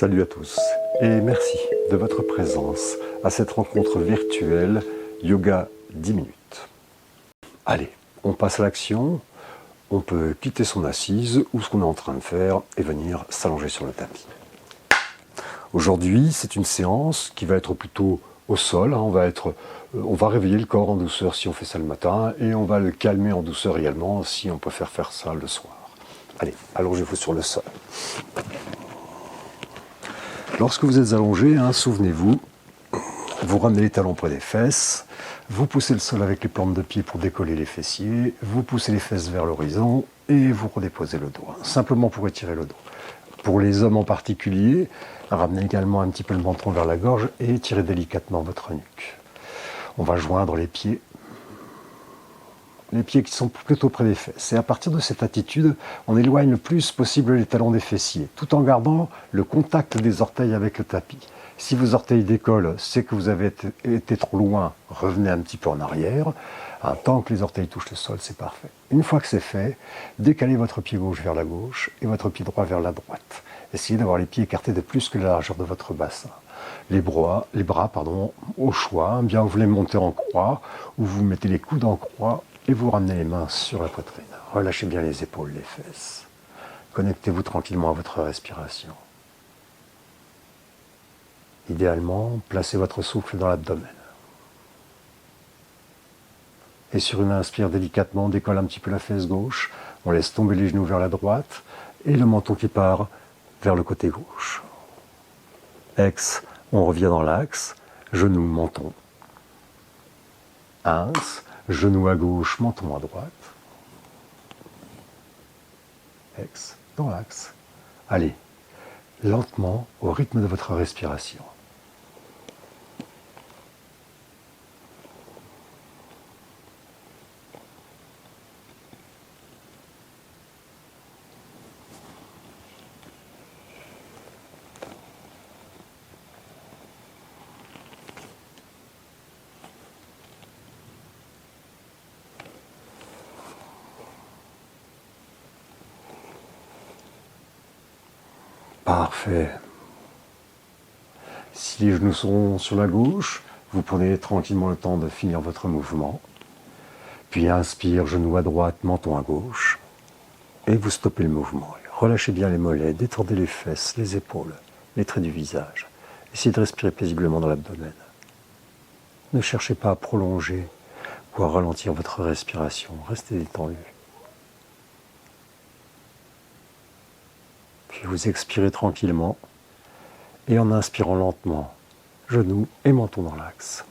Salut à tous et merci de votre présence à cette rencontre virtuelle Yoga 10 minutes. Allez, on passe à l'action, on peut quitter son assise ou ce qu'on est en train de faire et venir s'allonger sur le tapis. Aujourd'hui, c'est une séance qui va être plutôt au sol, on va réveiller le corps en douceur si on fait ça le matin et on va le calmer en douceur également si on préfère faire ça le soir. Allez, allongez-vous sur le sol. Lorsque vous êtes allongé, souvenez-vous, vous ramenez les talons près des fesses, vous poussez le sol avec les plantes de pied pour décoller les fessiers, vous poussez les fesses vers l'horizon et vous redéposez le dos, simplement pour étirer le dos. Pour les hommes en particulier, ramenez également un petit peu le menton vers la gorge et étirez délicatement votre nuque. On va joindre les pieds qui sont plutôt près des fesses. Et à partir de cette attitude, on éloigne le plus possible les talons des fessiers, tout en gardant le contact des orteils avec le tapis. Si vos orteils décollent, c'est que vous avez été trop loin, revenez un petit peu en arrière. Tant que les orteils touchent le sol, c'est parfait. Une fois que c'est fait, décalez votre pied gauche vers la gauche et votre pied droit vers la droite. Essayez d'avoir les pieds écartés de plus que la largeur de votre bassin. Les bras, au choix, bien vous les montez en croix ou vous mettez les coudes en croix et vous ramenez les mains sur la poitrine. Relâchez bien les épaules, les fesses. Connectez-vous tranquillement à votre respiration. Idéalement, placez votre souffle dans l'abdomen. Et sur une inspire, délicatement, on décolle un petit peu la fesse gauche, on laisse tomber les genoux vers la droite et le menton qui part vers le côté gauche. Ex, on revient dans l'axe, genou, menton. Ins, genou à gauche, menton à droite. Ex, dans l'axe. Allez, lentement, au rythme de votre respiration. Parfait. Si les genoux sont sur la gauche, vous prenez tranquillement le temps de finir votre mouvement. Puis inspire, genou à droite, menton à gauche. Et vous stoppez le mouvement. Relâchez bien les mollets, détendez les fesses, les épaules, les traits du visage. Essayez de respirer paisiblement dans l'abdomen. Ne cherchez pas à prolonger ou à ralentir votre respiration. Restez détendu. Puis vous expirez tranquillement et en inspirant lentement, genoux et menton dans l'axe.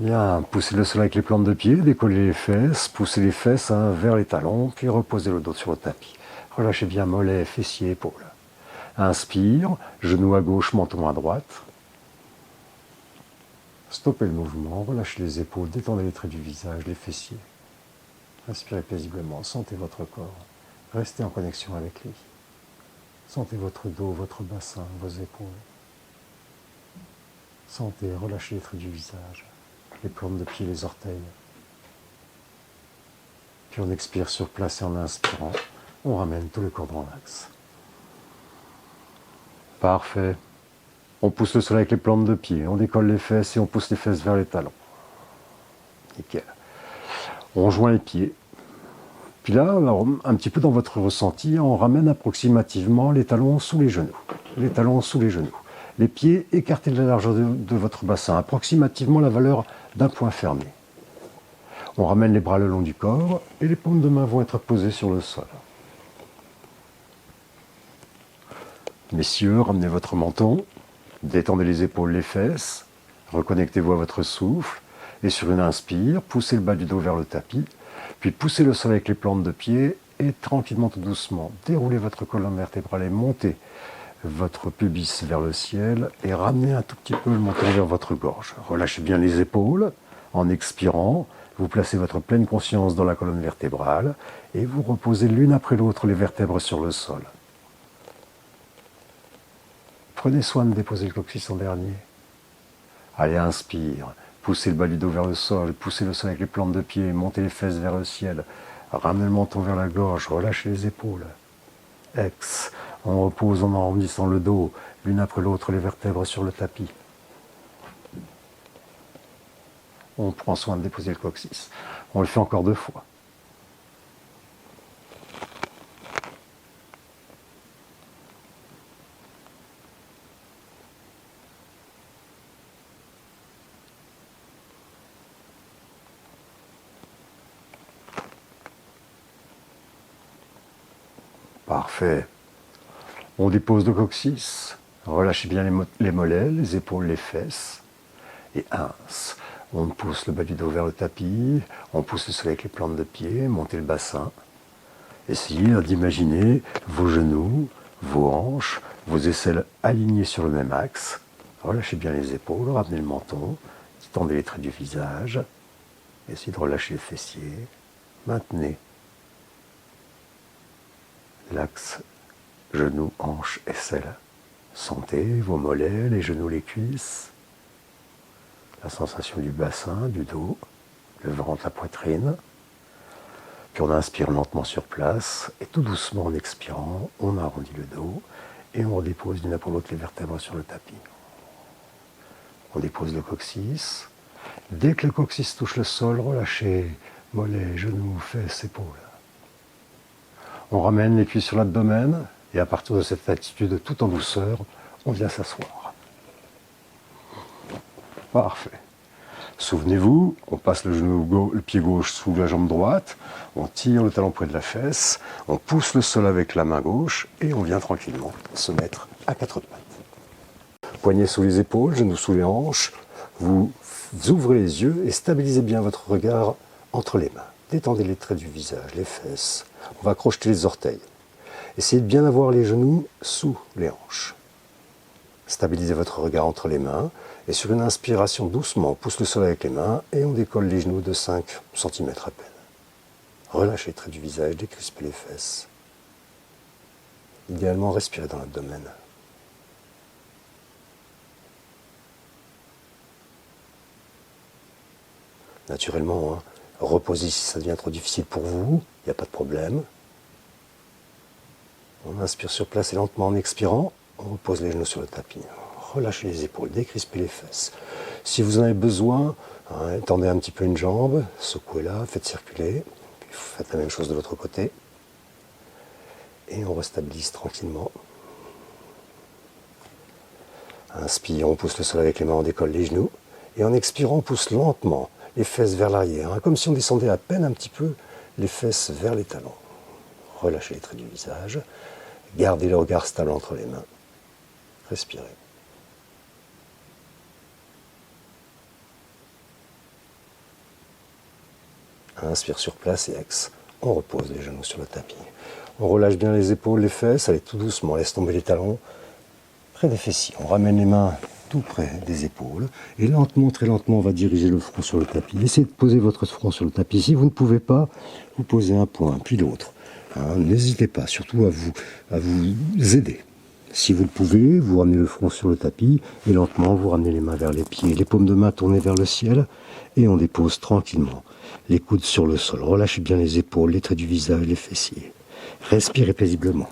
Bien, poussez le sol avec les plantes de pied, décollez les fesses, poussez les fesses vers les talons, puis reposez le dos sur le tapis. Relâchez bien mollets, fessiers, épaules. Inspire, genou à gauche, menton à droite. Stoppez le mouvement, relâchez les épaules, détendez les traits du visage, les fessiers. Inspirez paisiblement, sentez votre corps. Restez en connexion avec lui. Sentez votre dos, votre bassin, vos épaules. Sentez, relâchez les traits du visage, les plantes de pied, les orteils. Puis on expire sur place et en inspirant, on ramène tout le corps dans l'axe. Parfait. On pousse le sol avec les plantes de pied, on décolle les fesses et on pousse les fesses vers les talons. Nickel. On joint les pieds. Puis là, alors, un petit peu dans votre ressenti, on ramène approximativement les talons sous les genoux. Les talons sous les genoux. Les pieds écartés de la largeur de votre bassin, approximativement la valeur d'un point fermé. On ramène les bras le long du corps et les paumes de main vont être posées sur le sol. Messieurs, ramenez votre menton, détendez les épaules, les fesses, reconnectez-vous à votre souffle et sur une inspire, poussez le bas du dos vers le tapis. Puis poussez le sol avec les plantes de pied et tranquillement, tout doucement, déroulez votre colonne vertébrale et montez votre pubis vers le ciel et ramenez un tout petit peu le menton vers votre gorge. Relâchez bien les épaules. En expirant, vous placez votre pleine conscience dans la colonne vertébrale et vous reposez l'une après l'autre les vertèbres sur le sol. Prenez soin de déposer le coccyx en dernier. Allez, inspire. Poussez le bas du dos vers le sol, poussez le sol avec les plantes de pied, montez les fesses vers le ciel, ramenez le menton vers la gorge, relâchez les épaules. Ex, On repose en arrondissant le dos, l'une après l'autre, les vertèbres sur le tapis. On prend soin de déposer le coccyx. On le fait encore 2 fois. Parfait. On dépose le coccyx, relâchez bien les mollets, les épaules, les fesses. Et 1. On pousse le bas du dos vers le tapis, on pousse le sol avec les plantes de pied, montez le bassin. Essayez d'imaginer vos genoux, vos hanches, vos aisselles alignées sur le même axe. Relâchez bien les épaules, ramenez le menton, tendez les traits du visage. Essayez de relâcher les fessiers. Maintenez l'axe genoux, hanches, aisselles. Sentez vos mollets, les genoux, les cuisses. La sensation du bassin, du dos, le ventre, la poitrine. Puis on inspire lentement sur place et tout doucement en expirant, on arrondit le dos et on redépose d'une après l'autre les vertèbres sur le tapis. On dépose le coccyx. Dès que le coccyx touche le sol, relâchez mollets, genoux, fesses, épaules. On ramène les cuisses sur l'abdomen et à partir de cette attitude tout en douceur, on vient s'asseoir. Parfait. Souvenez-vous, on passe le pied gauche sous la jambe droite, on tire le talon près de la fesse, on pousse le sol avec la main gauche et on vient tranquillement se mettre à 4 pattes. Poignets sous les épaules, genoux sous les hanches, vous ouvrez les yeux et stabilisez bien votre regard entre les mains. Détendez les traits du visage, les fesses, on va crocheter les orteils. Essayez de bien avoir les genoux sous les hanches. Stabilisez votre regard entre les mains et sur une inspiration doucement, on pousse le sol avec les mains et on décolle les genoux de 5 cm à peine. Relâchez les traits du visage, décrispez les fesses. Idéalement, respirez dans l'abdomen. Naturellement, reposez si ça devient trop difficile pour vous, il n'y a pas de problème. On inspire sur place et lentement en expirant, on repose les genoux sur le tapis. Relâchez les épaules, décrispez les fesses. Si vous en avez besoin, tendez un petit peu une jambe, secouez-la, faites circuler. Puis faites la même chose de l'autre côté. Et on restabilise tranquillement. Inspire, on pousse le sol avec les mains, on décolle les genoux. Et en expirant, on pousse lentement les fesses vers l'arrière, comme si on descendait à peine un petit peu les fesses vers les talons. Relâchez les traits du visage. Gardez le regard stable entre les mains. Respirez. Inspire sur place et ex. On repose les genoux sur le tapis. On relâche bien les épaules, les fesses. Allez tout doucement, laisse tomber les talons près des fessiers. On ramène les mains tout près des épaules. Et lentement, très lentement, on va diriger le front sur le tapis. Essayez de poser votre front sur le tapis. Si vous ne pouvez pas, vous posez un point, puis l'autre. N'hésitez pas, surtout à vous aider. Si vous le pouvez, vous ramenez le front sur le tapis et lentement, vous ramenez les mains vers les pieds. Les paumes de main tournées vers le ciel et on dépose tranquillement les coudes sur le sol. Relâchez bien les épaules, les traits du visage, les fessiers. Respirez paisiblement.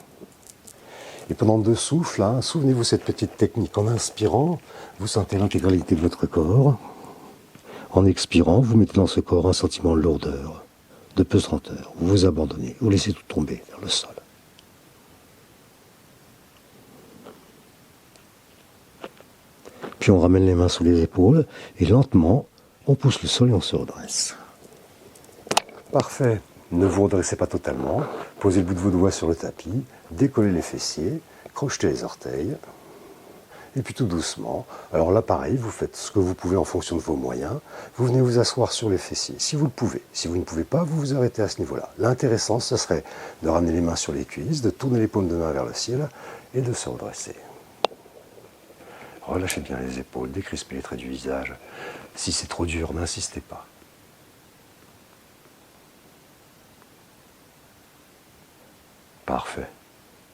Et pendant 2 souffles, souvenez-vous cette petite technique. En inspirant, vous sentez l'intégralité de votre corps. En expirant, vous mettez dans ce corps un sentiment de lourdeur, de pesanteur. Vous vous abandonnez, vous laissez tout tomber vers le sol. Puis on ramène les mains sous les épaules et lentement, on pousse le sol et on se redresse. Parfait. Ne vous redressez pas totalement. Posez le bout de vos doigts sur le tapis, décollez les fessiers, crochetez les orteils. Et puis tout doucement, alors là pareil, vous faites ce que vous pouvez en fonction de vos moyens. Vous venez vous asseoir sur les fessiers, si vous le pouvez. Si vous ne pouvez pas, vous vous arrêtez à ce niveau-là. L'intéressant, ce serait de ramener les mains sur les cuisses, de tourner les paumes de main vers le ciel et de se redresser. Relâchez bien les épaules, décrispez les traits du visage. Si c'est trop dur, n'insistez pas. Parfait.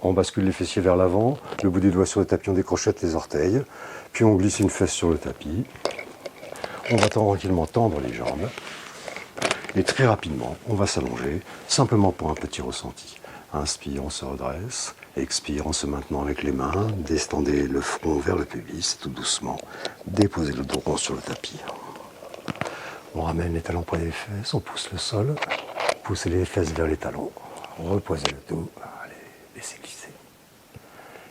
On bascule les fessiers vers l'avant, le bout des doigts sur le tapis, on décrochette les orteils, puis on glisse une fesse sur le tapis. On va tranquillement tendre les jambes. Et très rapidement, on va s'allonger, simplement pour un petit ressenti. Inspire, on se redresse. Expire en se maintenant avec les mains. Descendez le front vers le pubis, tout doucement. Déposez le dos rond sur le tapis. On ramène les talons près des fesses, on pousse le sol. Poussez les fesses vers les talons. Reposez le dos. Allez, laissez glisser.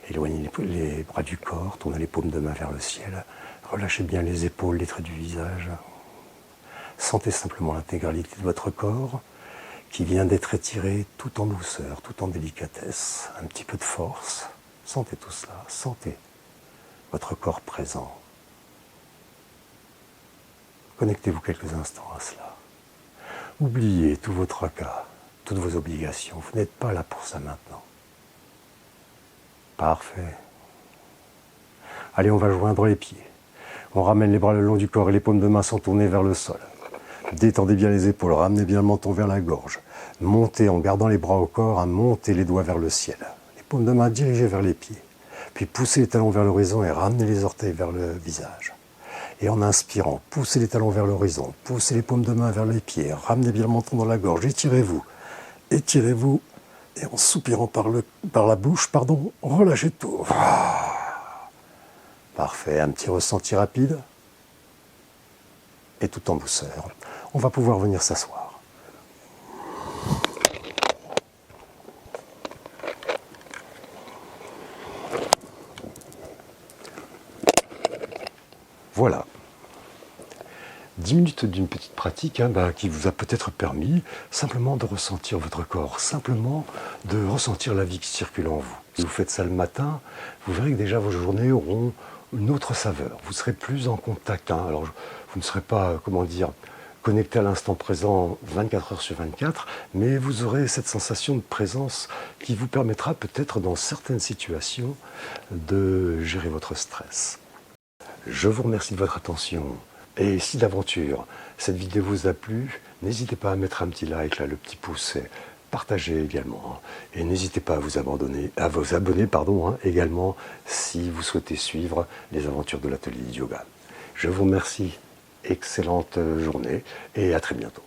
Éloignez les bras du corps, tournez les paumes de main vers le ciel. Relâchez bien les épaules, les traits du visage. Sentez simplement l'intégralité de votre corps qui vient d'être étiré tout en douceur, tout en délicatesse. Un petit peu de force. Sentez tout cela. Sentez votre corps présent. Connectez-vous quelques instants à cela. Oubliez tout votre tracas, toutes vos obligations. Vous n'êtes pas là pour ça maintenant. Parfait. Allez, on va joindre les pieds. On ramène les bras le long du corps et les paumes de main sont tournées vers le sol. Détendez bien les épaules, ramenez bien le menton vers la gorge. Montez en gardant les bras au corps, montez les doigts vers le ciel. Les paumes de main dirigées vers les pieds. Puis poussez les talons vers l'horizon et ramenez les orteils vers le visage. Et en inspirant, poussez les talons vers l'horizon, poussez les paumes de main vers les pieds, ramenez bien le menton dans la gorge, étirez-vous. Étirez-vous. Et en soupirant par la bouche, relâchez tout. Parfait, un petit ressenti rapide. Et tout en douceur. On va pouvoir venir s'asseoir. Voilà. 10 minutes d'une petite pratique qui vous a peut-être permis simplement de ressentir votre corps, simplement de ressentir la vie qui circule en vous. Si vous faites ça le matin, vous verrez que déjà vos journées auront une autre saveur. Vous serez plus en contact. Alors, vous ne serez pas, connecté à l'instant présent 24 heures sur 24, mais vous aurez cette sensation de présence qui vous permettra peut-être dans certaines situations de gérer votre stress. Je vous remercie de votre attention. Et si d'aventure cette vidéo vous a plu, n'hésitez pas à mettre un petit like, là, le petit pouce, et partagez également. Et n'hésitez pas à vous abonner, également si vous souhaitez suivre les aventures de l'atelier de yoga. Je vous remercie, excellente journée et à très bientôt.